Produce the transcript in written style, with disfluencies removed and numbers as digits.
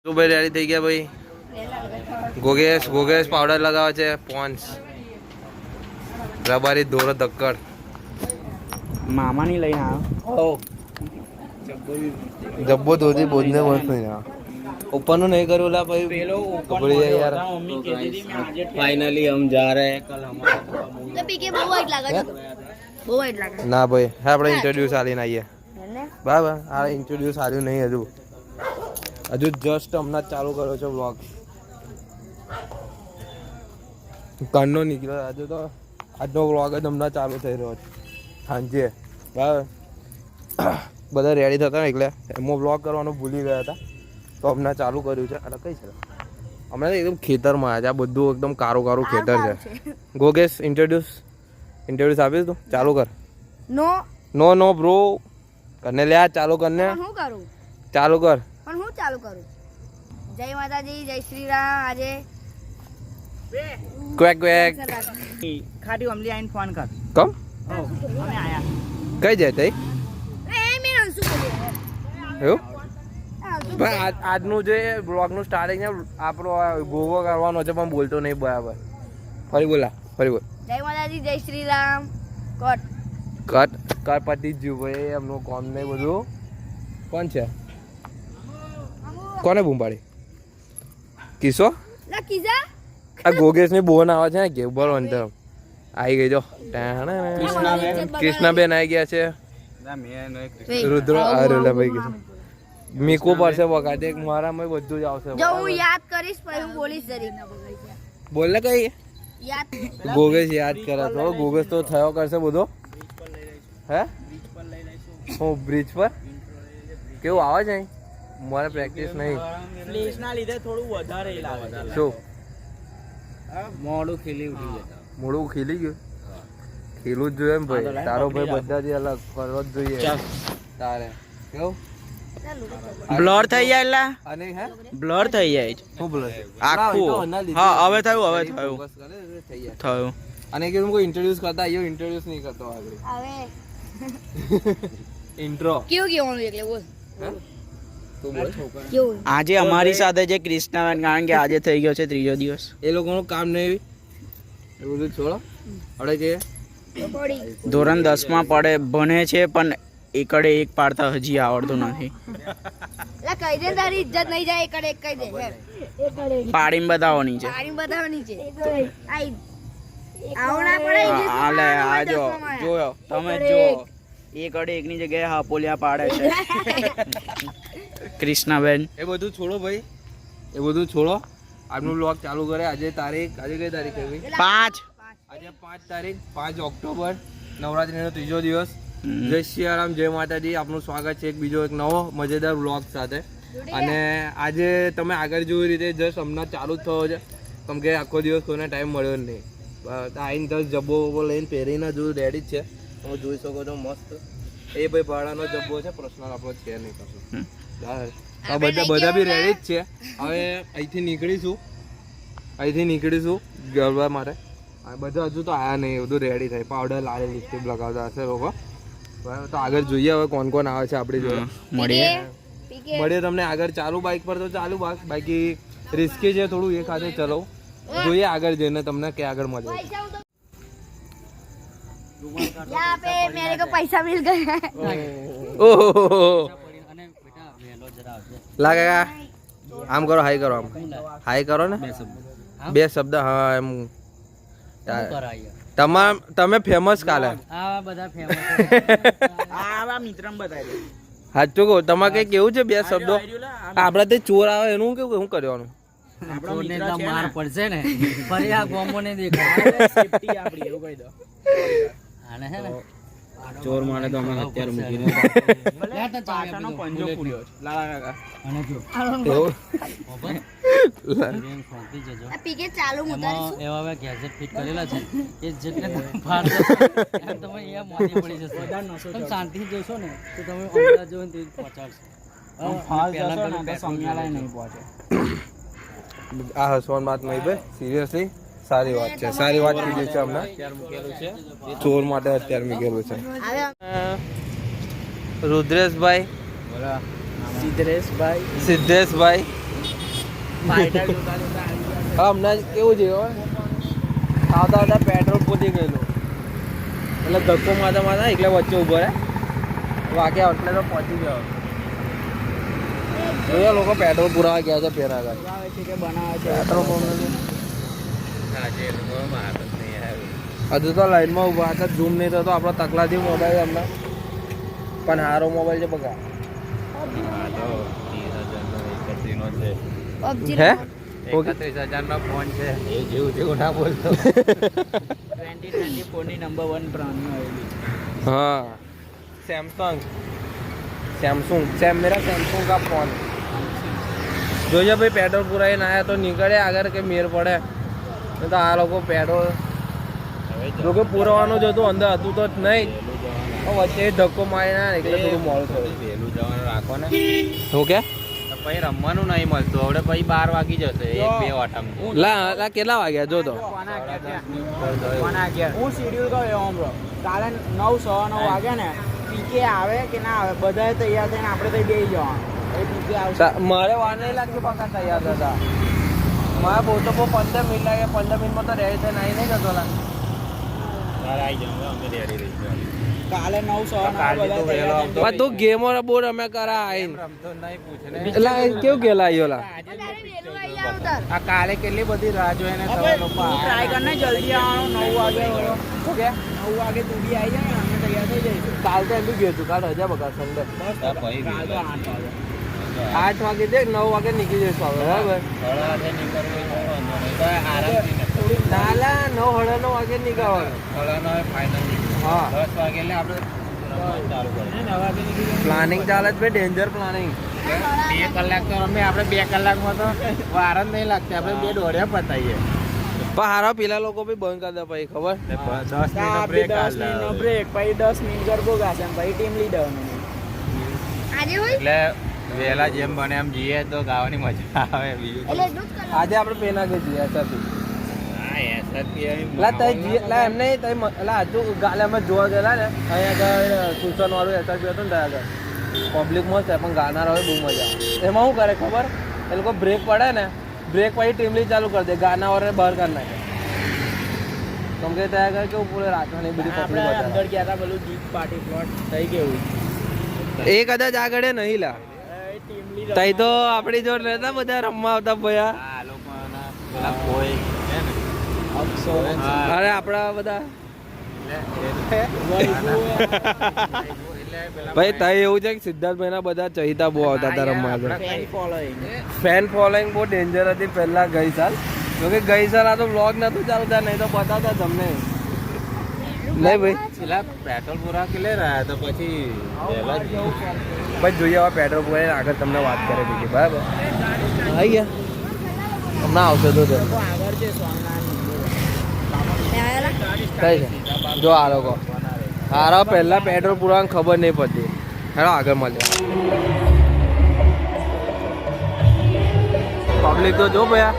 શું ભાઈ રેડી થઈ ગયા ભાઈ? ગોગેશ પાવડર લગાવે છે. પોન્સ રબારી દોરો ધક્કડ મામાની લઈને આવ્યો. જબ્બો ધોતી બોધને મસ્ત નહીં આ ઉપરનું નહીં કર્યું લા ભાઈ. પેલો પકડી જાય યાર. મમ્મી કહેતી હતી મેં આજે ફાઇનલી હમ જા રહે હે કલ હમારા તો પીકે બહુ વાઈટ લાગે છે. બહુ વાઈટ લાગે ના ભાઈ આપણે ઇન્ટ્રોડ્યુસ આલીને આવીએ બરાબર. આ ઇન્ટ્રોડ્યુસ આલ્યું નહીં હજુ જસ્ટ હમણાં ચાલુ કર્યો છે વ્લોગ. કાનનો નીકળ્યો આજે તો. આજનો વ્લોગ જ હમણાં ચાલુ થઈ રહ્યો છે સાંજે બરાબર. બધા રેડી થતા ને એટલે એમાં વ્લોગ કરવાનું ભૂલી ગયા હતા તો હમણાં ચાલુ કર્યું છે. અને કઈ છે હમણાં એકદમ ખેતરમાં આવ્યા છે. આ બધું એકદમ કારું કારું ખેતર છે. ગોગેશ ઇન્ટ્રોડ્યુસ આપીશ તું? ચાલુ કર. નો બ્રો કરને લે ચાલુ કરને. હું કરું ચાલુ કર. પણ હું ચાલુ કરું? જય માતાજી, જય શ્રી રામ. આજે ક્વેક ખાટી અમલી આઈને ફોન કર. કમ અમે આયા. કઈ જાય તઈ મેં અંશુ બોલ્યું. એવું પણ આજનું જે બ્લોગનું સ્ટાર્ટિંગ છે આપણો ગોગો કરવાનો છે પણ બોલતો નહીં બરાબર. ફરી બોલ. જય માતાજી, જય શ્રી રામ. કર પતિ જ ભાઈ એમનું કોમ નહીં બધું. કોણ છે? કોને બૂમ પાડી? કિસ્સો લા કીજા આ ગોગેશ ની બોન આવે છે ને કે બોલો અંદર આવી ગઈ જો. કૃષ્ણાબેન આવી ગયા છે. રુદ્ર અરે ભાઈ કીધું મીકુ પડશે વખતે મારામાં બધું જ આવશે. જો હું યાદ કરીશ પછી હું બોલીશ જરીક. બોલ ને કઈ યાદ ગોગેશ યાદ કરે તો ગોગેશ તો થયો કરશે બધો. હે હું બ્રિજ પર કેવું આવે છે? મારે પ્રેક્ટિસ નહીં. પ્લેસના લીધે થોડું વધારે લાગે. શું મોડું ખીલી ઉઠી જતા. મોડું ખીલી ગયું? ખીલું જ જોઈએ ને ભાઈ. તારો ભાઈ બધાથી અલગ કરવો જ જોઈએ તારે. કેવું બ્લર થઈ જાય એટલે અને હે બ્લર થઈ જાય શું બોલે આખું. હા હવે થયું થયું. અને કે કોઈ ઇન્ટ્રોડ્યુસ કરતા આવ્યો ઇન્ટ્રોડ્યુસ નહીં કરતો આગળ હવે ઇન્ટ્રો કેવું કેવાનું એટલે બોલ. તું બોલ. કેવું આજે અમારી સાથે છે ક્રિષ્નાબેન, કારણ કે આજે થઈ ગયો છે 3જો દિવસ. એ લોકોનું કામ નહીં એ બધું છોડો. આપણે કે પડી ધોરણ 10માં પડે ભણે છે પણ એકડે એક પાડતા હજી આવડતું નથી. લા કહી દે તારી ઇજ્જત નહીં જાય. એકડે એક કહી દે. પાડીને બતાવવાની છે. પાણી બતાવવાની છે. આઈ આવડા પડે આ લે આ જો જોયો તમે જો એકડે એકની જગ્યાએ હાપોલિયા પાડે છે ક્રિષ્નાબેન. એ બધું છોડો ભાઈ. એ બધું છોડો. આજનું બ્લોગ ચાલુ કરે. આજે તારીખ આજે કઈ તારીખ છે ભાઈ? 5 આજે 5 તારીખ 5 ઓક્ટોબર નવરાત્રીનો 3જો દિવસ. જય સિયારામ, જય માતાજી. આપનું સ્વાગત છે એક બીજો એક નવો મજેદાર વ્લોગ સાથે. અને આજે તમે આગળ જોઈ રીતે જસ્ટ હમણાં ચાલુ જ થયો છે કેમ કે આખો દિવસ કોઈને ટાઈમ મળ્યો નહીં. આઈને તો જબ્બો વબ્બો લઈને પહેરીને જો રેડી જ છે. તમે જોઈ શકો છો મસ્ત. એ ભાઈ ભાડાનો જબ્બો છે. પર્સનલ આપણો છે નહીં કશું. બધા બી રેડી જ છે. હવે અહીંથી નીકળીશું ગરબા માટે. બધા હજુ તો આયા નહીં. બધું રેડી થાય. પાવડર લાલે લિપસ્ટિક લગાવતા હશે લોકો. બરાબર તો આગળ જોઈએ હવે કોણ કોણ આવે છે આપણી જોડે. મળીએ તમને આગળ. ચાલુ બાઇક પર તો ચાલુ બાકી રિસ્કી છે થોડું. એ ખાતે ચલો જોઈએ આગળ જઈને તમને કે આગળ મળે. यहाँ पे मेरे को पैसा मिल गया है. ઓહો લાગે આમ કરો. હાઈ કરો. આમ હાઈ કરો ને 2 શબ્દ. હા એમ તમે ફેમસ કાલે સાચું કહું તમે કઈ કેવું છે 2 શબ્દો? આપડે તે ચોર આવે એનું કેવું શું કરવાનું? માર પડશે ને ફરી આ ગોમો ને દેખાય સેફટી આપડી એવું કહી દો. આને હે ને ચોર માને તો અમે અત્યારે મૂકીને પાછાનો પંજો ફૂલ્યો છે લાલા કાકા. અને જો પીકે ચાલુ ઉતારીશું. એવા એવા ગેજેટ ફિટ કરેલા છે કે જેટલે ફાડ તમે અહીંયા મોતી પડી જશે. તમે શાંતિથી જોશો ને તો તમે અંદાજ જોઈને તે પહોંચાડશો. પહેલા પેલું સમયાલાય નહીં પહોંચે. આ હસવાની વાત નહીં ભાઈ. સિરિયસલી સારી વાત છે. સારી વાત કીધી છે હમણાં. ચોર માટે અત્યારે મૂકેલું છે. રુદ્રેશભાઈ, સિદ્ધેશભાઈ, સિદ્ધેશભાઈ ફાઇટર જોતા જોતા આવી ગયા. હવે હમણાં કેવું છે ખબર? આવતા આવતા પેટ્રોલ પતી ગયેલું એટલે ધક્કો મારતા એટલે વચ્ચે ઊભો રહે વાગ્યા એટલે તો પહોંચી ગયો. જોયા લોકો પેટ્રોલ પુરાવા ગયા છે પેરા આગળ. આવે છે કે બનાવે છે પેટ્રોલ પંપ નથી. હજુ તો લાઈનમાં ઊભા હતા, ઝૂમ નહીં થતો આપણો તકલાથી મોબાઈલ હમણાં, પણ સારો મોબાઈલ છે બગા. પબજી હે 31,000 ફોન છે એ જેવું તેવું ના બોલતો. 2024 ની નંબર 1 બ્રાન્ડનું આવેલી. हाँ सैमसंग मेरा सैमसंग का फोन जो जब भाई पेट्रोल पूरा ही ना आया तो निकले अगर के मेर પડે नहीं तो आ लोग पेट्रोल जो કે પુરવાનું જ હતું અંદર હતું તો જ નહીં વચ્ચે ધક્કો મારી ના એટલે થોડું મોડું થયું. વહેલું જવાનું રાખો ને શું કે તો પછી રમવાનું નહીં મળતું હવે પછી 12 વાગી જશે 1-2 વાટામાં. લા કેટલા વાગ્યા જો તો હું શેડ્યુલ કહ્યું આમ બ્રો કાલે 9:09 વાગ્યા ને પીકે આવે કે ના આવે બધાએ તૈયાર થઈને આપણે તો બેસી જવાનું એ પીકે આવશે. મારે વાર નહીં લાગતું પાકા તૈયાર થતા મારે બહુ તો બહુ 15 મિનિટ લાગે 15 મિનિટમાં તો રેડી થઈને આવી નહીં જતો લા. કાલે 9:09 બધા તૈયાર થઈને પણ તું ગેમો બહુ રમે કરા આઈને રમતો નહીં પૂછે ને એટલે કેવું ગેલા આવ્યો લા. તારે વહેલું આવી જાવ તાર. આ કાલે કેટલી બધી રાહ જોઈને તમે લોકો ટ્રાય કરને જલ્દી આવવાનું 9 વાગે વળો. શું કે 9 વાગે તું બી આવી જાય ને અમે તૈયાર થઈ જઈશું. કાલ તો એમ બી ગયો છું કાલ રજા બગા સન્ડે બસ હા, પછી કાલ તો 8 વાગે 8 વાગે દે 9 વાગે નીકળી જઈશું હવે બરાબર. હળવાથી નીકળવું હોય તો વાંધો નહીં. તો આરામથી ને. નાલા 9 વાગે નીકળવાનું. હળવાનો હોય final. હા 10 વાગે એટલે આપણે રમવાનું ચાલુ કરીએ. 9 વાગે નીકળી જવાનું. પ્લાનિંગ ચાલે છે ભાઈ ડેન્જર પ્લાનિંગ. 2 કલાક તો રમે આપણે 2 કલાકમાં તો વાર જ નહીં લાગતી આપણે 2 દોડ્યા પતાઈએ. પણ હારા પેલા લોકો બી બંધ કરી દે પછી ખબર 10 આ મિનિટ બ્રેક 10 મિનિટનો બ્રેક પછી 10 મિનિટ ગરબો ગાશે અને પછી ટીમ લીડર આજે હોય એટલે વહેલા જેમ બને એમ જઈએ તો ગાવાની મજા આવે બીજું એટલે એટલું જ કરવાનું. આજે આપણે પેના ગઈ જઈએ સરથી હા એસઆરપી એટલે તઈ જીએ એટલે એમ નહીં તઈ એટલે હજુ ગાલે અમે જોવા ગયેલા ને અહીંયા આગળ ટ્યુશન વાળું એસઆરપી હતું ને ત્યાં આગળ પબ્લિક મસ્ત છે પણ ગાનાર હોય બહુ મજા આવે. એમાં શું કરે ખબર એ લોકો બ્રેક પડે ને બ્રેક પછી ટીમલી ચાલુ કરી દે ગાના વાળાને બહાર કરી નાખે કેમ કે ત્યાં આગળ કેવું પૂરે રાખવાની બધી આપણે પબ્લિક અંદર ગયા હતા પેલું જીપ પાર્ટી પ્લોટ થઈ ગયું એ કદાચ આગળ નહીં લા ટીમ લીડર તઈ તો આપણી જોડે રહેતા બધા રમવા આવતા ભયા. આ લોકોના પેલા કોઈ છે ને અક્ષર હા. અરે આપણા બધા એટલે ભાઈ તઈ એવું છે કે સિદ્ધાર્થભાઈના બધા ચહિતા બહુ આવતા હતા રમવા આગળ. ફેન ફોલોઈંગ ફેન ફોલોઈંગ બહુ ડેન્જર હતી પહેલા ગઈ સાલ જોકે ગઈ સાલ આ તો વ્લોગ નતું ચાલતા નહીં તો બતાવતા તમને નહીં ભાઈ પેલા પેટ્રોલ પૂરા કે લે રહ્યા તો પછી વહેલા જ બસ જોઈએ હવે પેટ્રોલ પૂરાઈને આગળ તમને વાત કરે બીજી બરાબર આવી ગયા હમણાં આવશે તો આગળ છે સોમનાથ મેં આયેલા? કઈ છે જો આ લોકો હારા પહેલા પેટ્રોલ પૂરાવાની ખબર નહીં પડતી હેલો આગળ મળે પબ્લિક તો જો ભયા